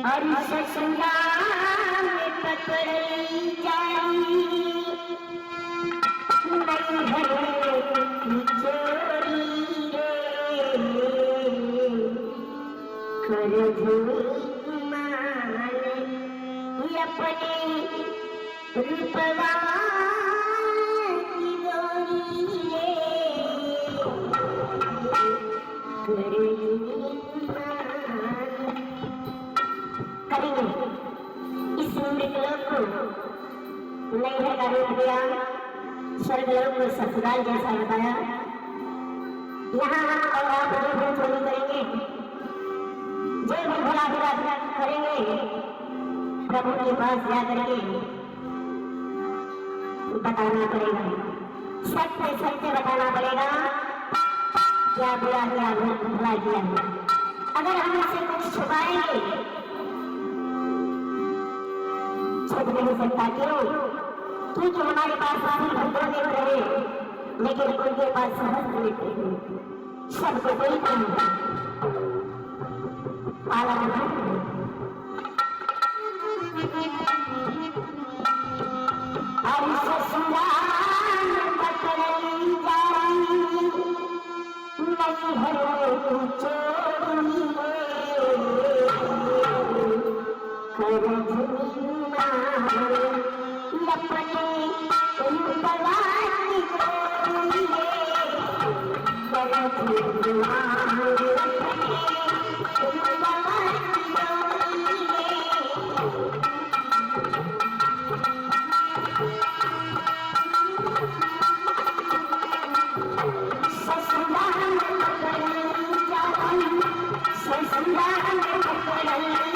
और ससुराल में पकड़ी जाई नहीं घरे की चोरी रे कर मान अपने रूपवा की गोरी रे करेंगे इस मृतलोक को नैहर का रूप दिया, स्वर्गलोक को ससुराल जैसा बताया। यहाँ और आप जो भी चोरी करेंगे, जो भी भला बुरा करेंगे, प्रभु के पास जाकर के बताना पड़ेगा, सत्य सत्य बताना पड़ेगा, क्या बुरा क्या भला किया। अगर हम इससे कुछ छुपाएंगे छुप नहीं सकता। क्यों? क्योंकि हमारे पास भक्तों ने रहे, लेकिन उनके पास सहस्त्र सबको कोई पालन और ससुराल पकड़ी जाई नहीं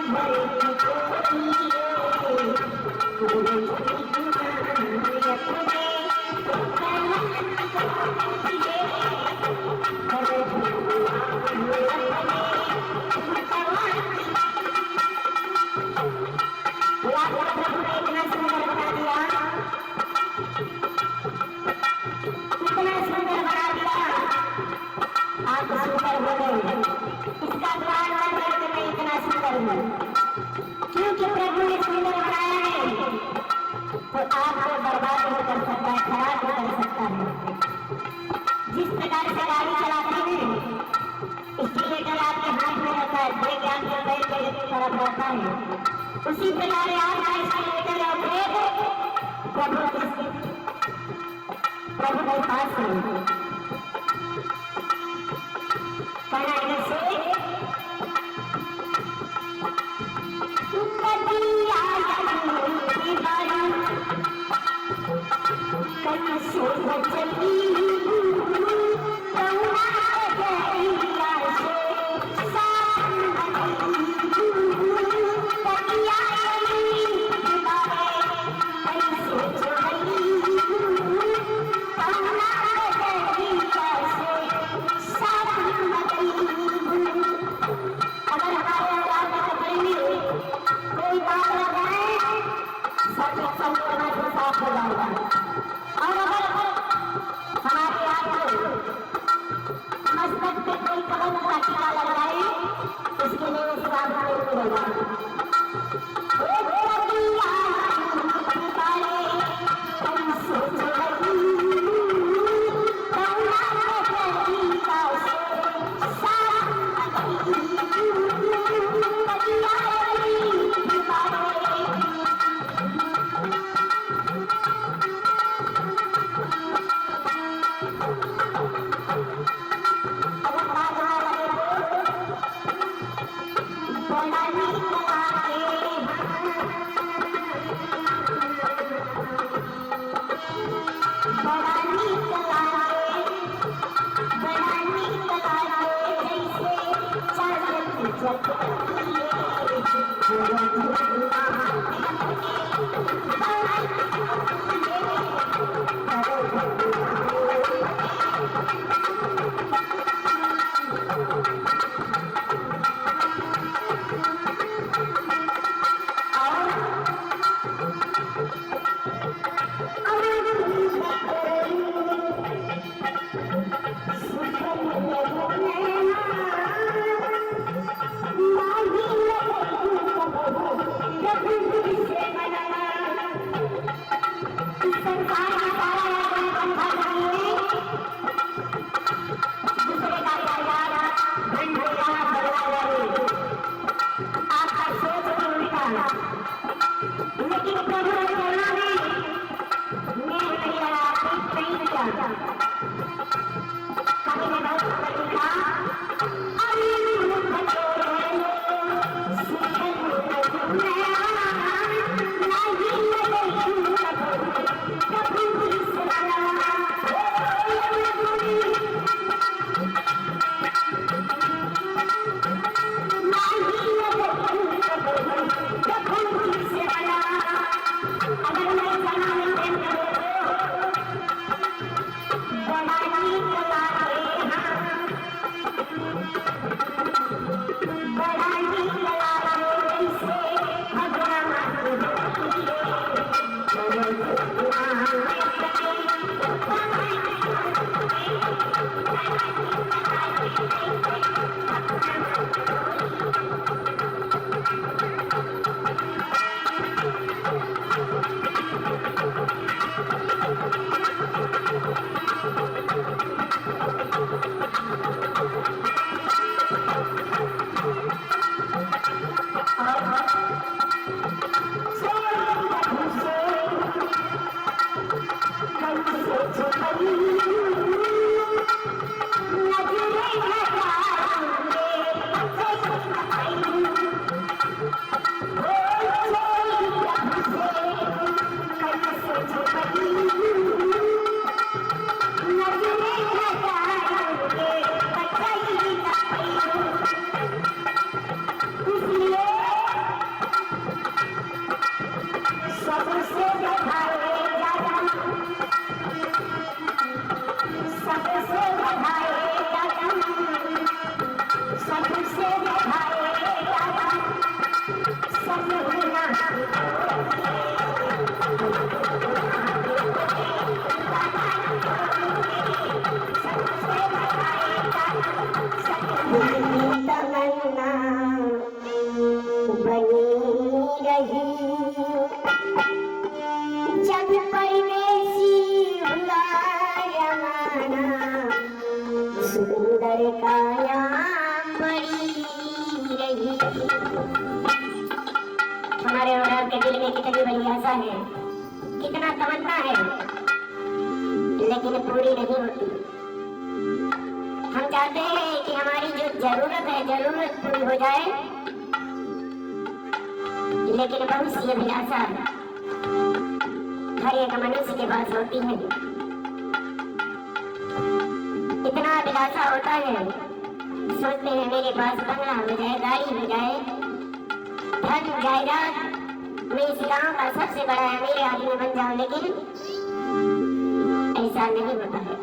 घरे की चोरी क्योंकि प्रभु ने सुंदर बनाया है तो आपको बर्बाद नहीं कर सकता है, खराब नहीं कर सकता है। जिस प्रकार से गाड़ी चलाते हैं, स्टीरियर आपके हाथ में रहता है, ब्रेक आपके पैर के तरफ रहता है, उसी प्रकार आपका स्टीरियर और ब्रेक प्रभु के पास है। आपका सोच भी उल्टा, लेकिन प्रभु ने बोला नहीं, मैं नहीं लगा, नहीं किया। कभी ने बहुत लिखा, अरे जब परदेसी सुंदर काया पड़ी रही। हमारे और आपके दिल में कितनी बड़ी आशा है, कितना तमन्ना है, लेकिन पूरी नहीं होती। हम चाहते हैं कि हमारी जो जरूरत है जरूरत पूरी हो जाए, लेकिन बहुत सी अभिलाषा हर एक मनुष्य के पास होती है। इतना अभिलाषा होता है, सोचते हैं मेरे पास बंगला हो जाए, गाड़ी हो जाए, धन जायदाद, मैं इस गांव का सबसे बड़ा अमीर आदमी बन जाऊं, लेकिन ऐसा नहीं होता है।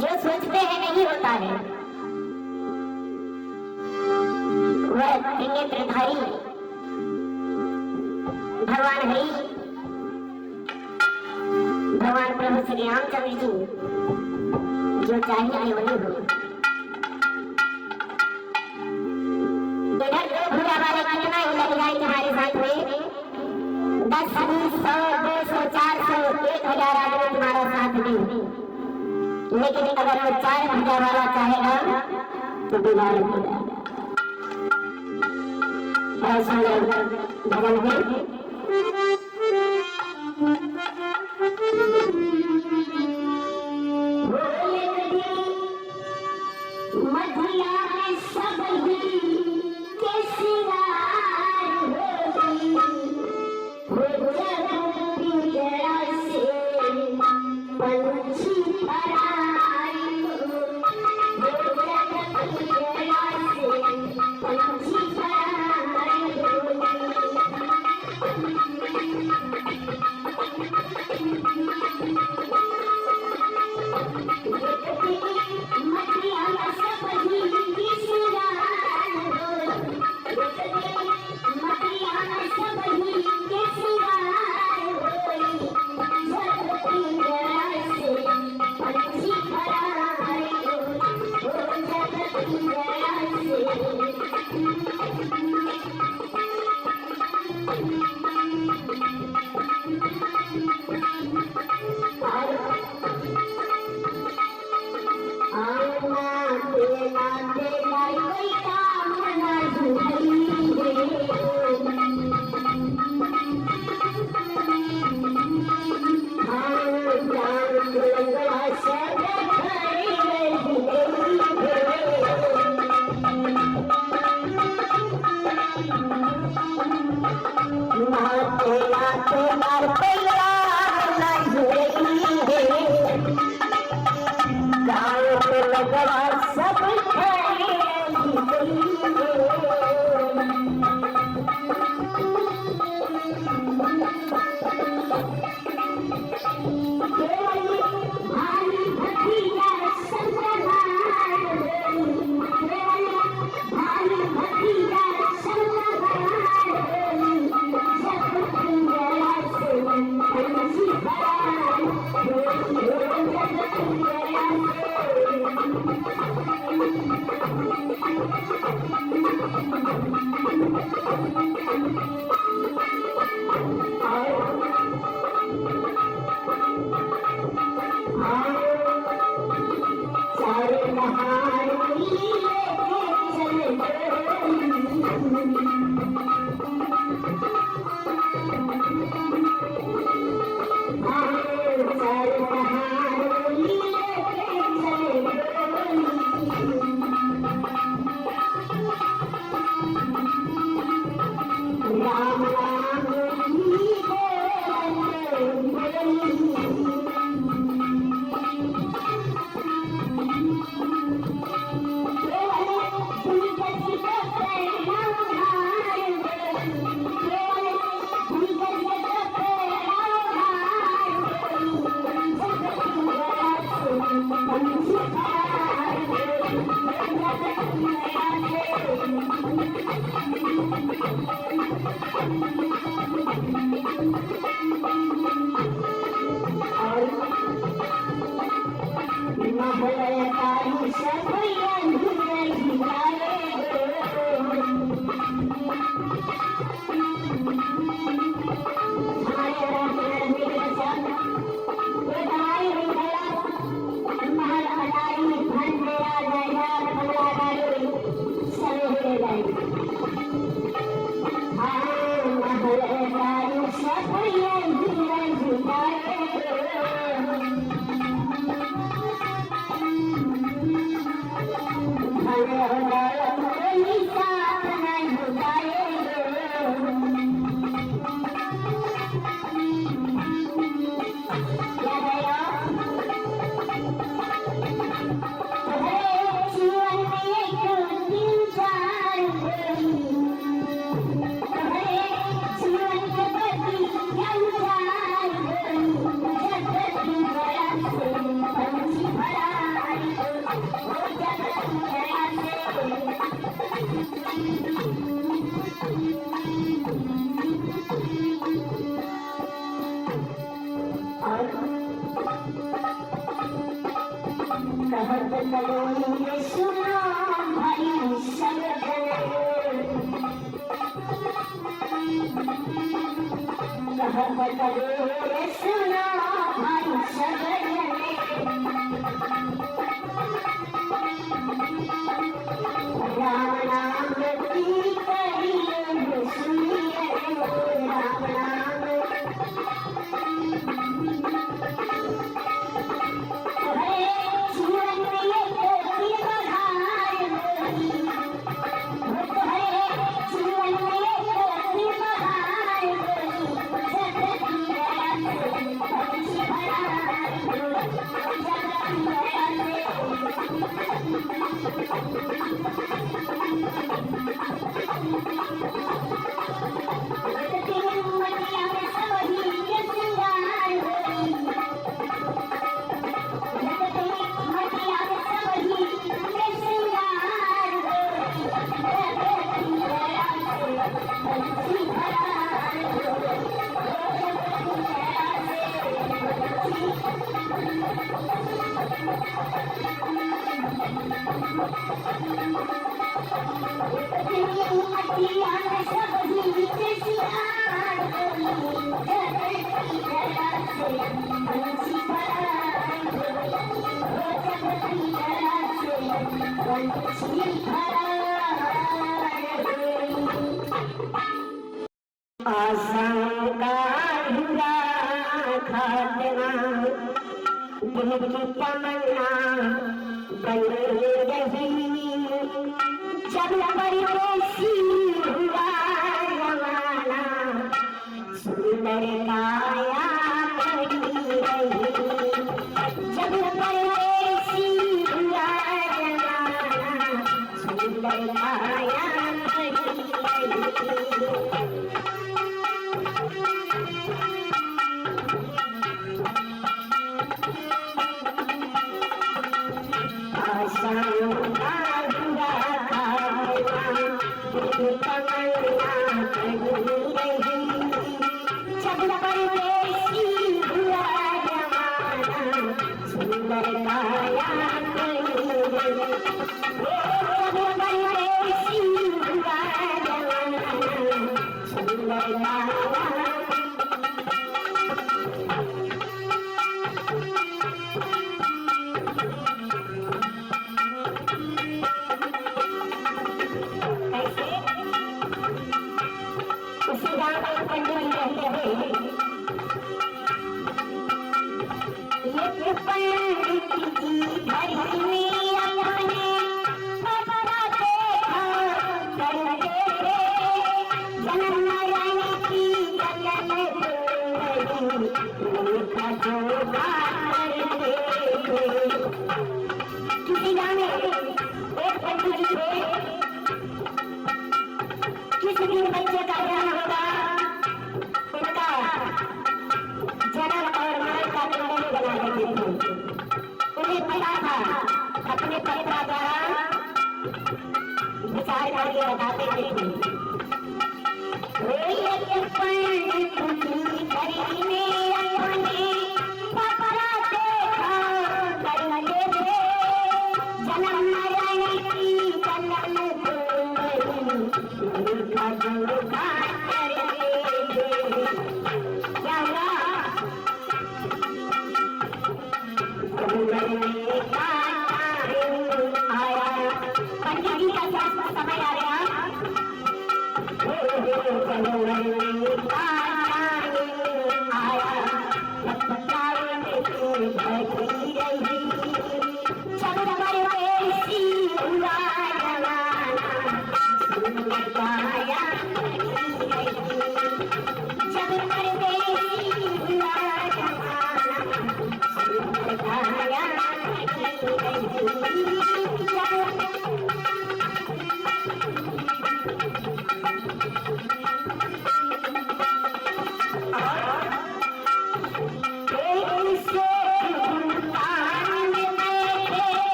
जो सोचते हैं नहीं होता है। वह त्रिनेत्रधारी भगवान हरि, भगवान प्रभु श्री रामचंद्र जी जो चाहिए वही हो। इधर दो भूरा वाले कितना ही लग जाए तुम्हारे साथ में, 10, 20, 100, 200, 400, 1000 आदमी तुम्हारा साथ में, लेकिन अगर वो 4 भूजा वाला चाहेगा तो बिगाड़ देगा। ऐसा भजन है। मधिया में सब ही के सिंगार हो गई, हो जब पिंजरा से पंछी पराई, हो जब पिंजरा से पंछी पराई हो गई। सुंदर काया कहते हैं ये पंडित जी घर में अपने बड़ा देखा करते थे जन्म मरण की जगन उनका जो करते थे। किसी गाँव में एक पंडित जी थे, किसी दिन बच्चे का जन्म होगा, उनका जन्म और मरण का निर्णय बना देते थे। उन्हें पता था, अपने परिवार द्वारा विचार करके बताते थे। जन्म मरण की क्या हुआ? आया पंडित जी का समय आ गया।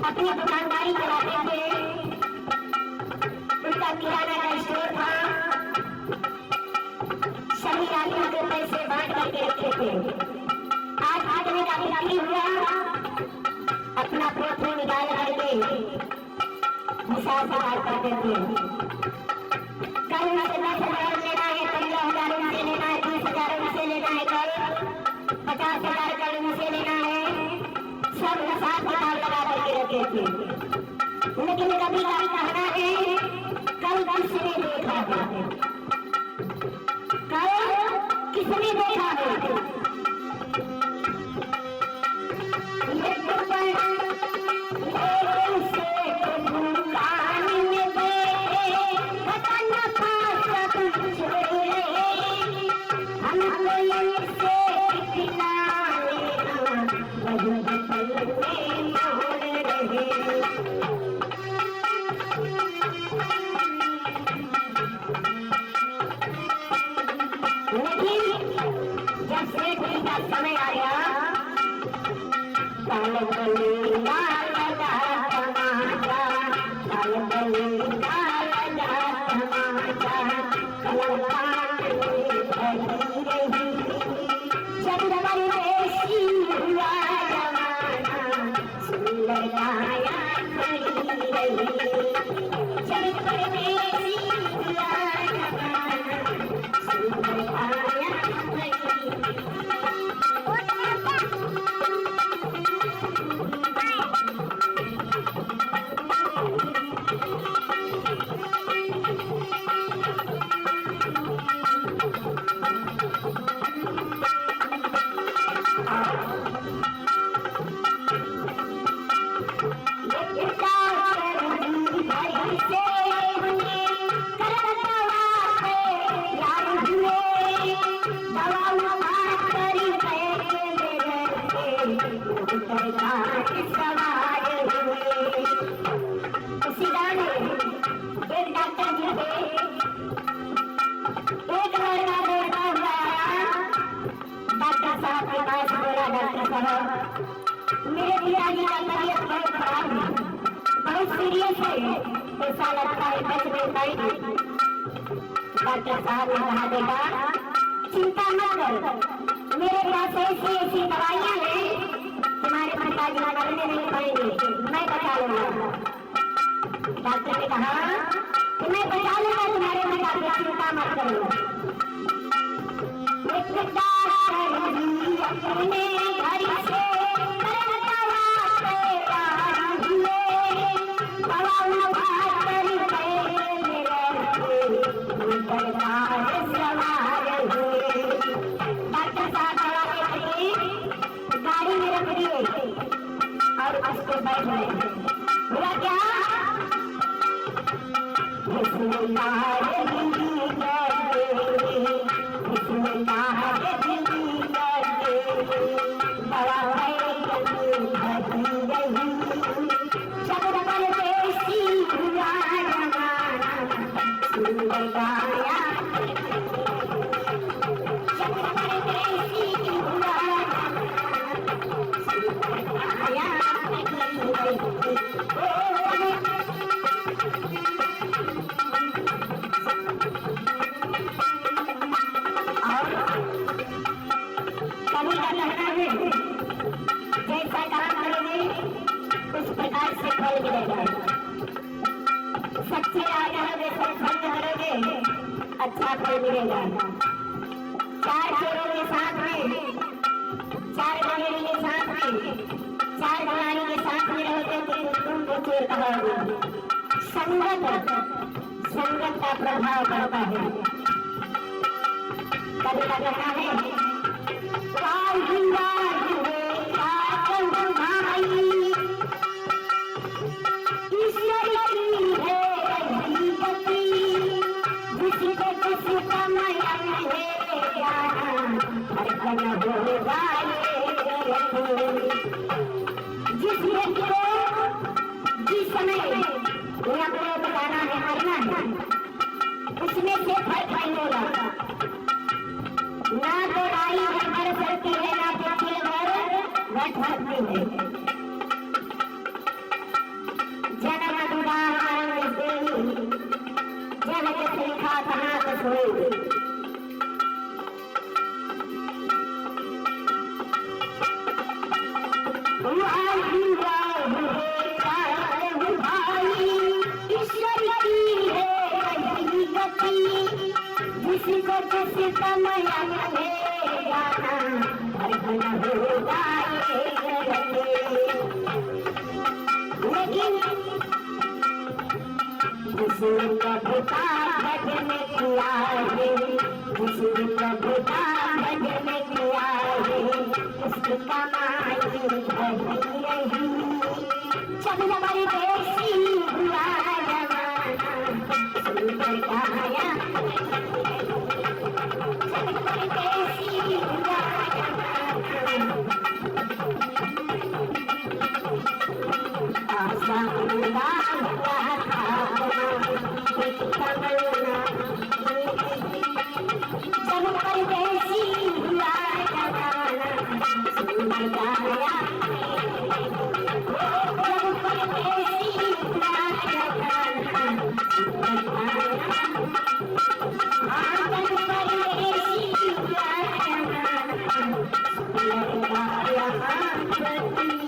अपनी दुकानदारी चलाते थे, उनका किराना का स्टोर था, सभी आदमियों के पैसे बांट करके रखे थे। आज आदमी का बिक्री हुआ, अपना पोथी निकाल करके हिसाब बात करते थे। कल उनसे 10,000 लेना है, 15,000 उनसे लेना है, 20,000 उनसे लेना है, कल 50,000 कल उनसे लेना है। सब हिसाब किताब लगा करके रखे थे। लेकिन कभी कभी कहना है कल किसने देखा है, कल किसने देखा है। समय आया मेरे पिताजी का तबीयत बहुत खराब है, बहुत सीरियस है, ऐसा लगता है बच नहीं पाएगी। डॉक्टर साहब ने कहा बेटा चिंता मत कर, मेरे पास ऐसी ऐसी दवाइयाँ हैं तुम्हारे पिताजी मरने नहीं पाएंगे, मैं बचा लूंगा। डॉक्टर ने कहा कि मैं बचा लूंगा तुम्हारे पिता की चिंता मत करो। अपने घर से गाड़ी में रख दिए और उसको बैठ गए। बोला क्या जैसा काम करोगे उस प्रकार से फल मिलेगा। सच्चे राजा सत्संग करोगे अच्छा फल मिलेगा। चार चोरों के साथ में, चार बहेड़ी के साथ में, चार घरानी के साथ में रहोगे तो तुमको चोर कहोगे। संगत का प्रभाव पड़ता है। कभी कहना है जिस व्यक्ति को जिस समय दुनिया को बताना है मरना है उसमें से फर्क नहीं होगा। ना तो राई मर सकती है ना तो किल घट सकती है। जन्म दुदान जन के लिखा कहाँ तो सोई। जिसको जिस समय मिलेगा लेकिन जिसने प्रभुता भजन किया है, जिसने प्रभुता भजन किया है उसकी कमाई बढ़ी रही। जब हमारी देशी हुआ जमाना सुंदर गाया Yeah.